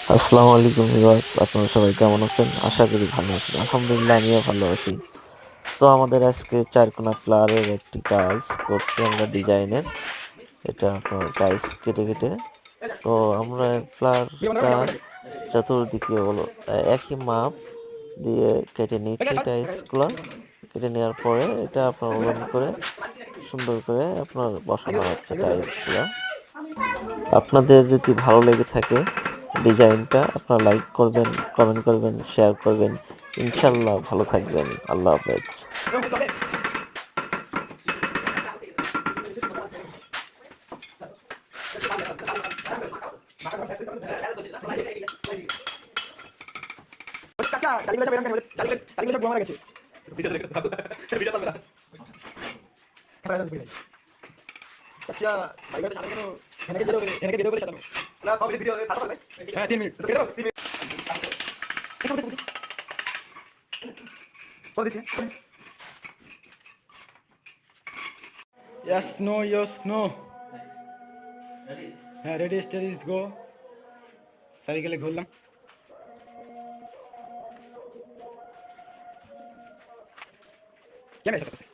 আসসালামু আলাইকুম ভিউয়ার্স, আপনারা সবাই কেমন আছেন? আশা করি ভালো আছেন। আলহামদুলিল্লাহ আমিও ভালো আছি। তো আমাদের আজকে চারকোনা প্লারের একটি কাজ করছি আমরা ডিজাইনের। এটা আপনার টাইলস কেটে কেটে, তো আমরা প্লারটা চতুর্দিকে হলো একই মাপ দিয়ে কেটে নিয়েছি। টাইলসগুলো কেটে নেওয়ার পরে এটা আপনার ওলন করে সুন্দর করে আপনার বসানো হচ্ছে টাইলসগুলা। আপনাদের যদি ভালো লেগে থাকে ডিজাইনটা, আপনারা লাইক করবেন, কমেন্ট করবেন, শেয়ার করবেন। ইনশাল্লাহ ভালো থাকবেন। আল্লাহ হাফেজ। চাচা কালীগুলো বেরাম কেন কালীগুলো গোয়া মারা গেছে চাচা বাইরে সামনে কেন এনেকে ভিডিও করে সাজানো না সব ভিডিও সাজানো ভাই হ্যাঁ 3 মিনিট কেন 3 মিনিট তো দিছি yes no হ্যাঁ রেডি স্টাডিজ গো সাইকেলে ঘুরলাম কেন এসে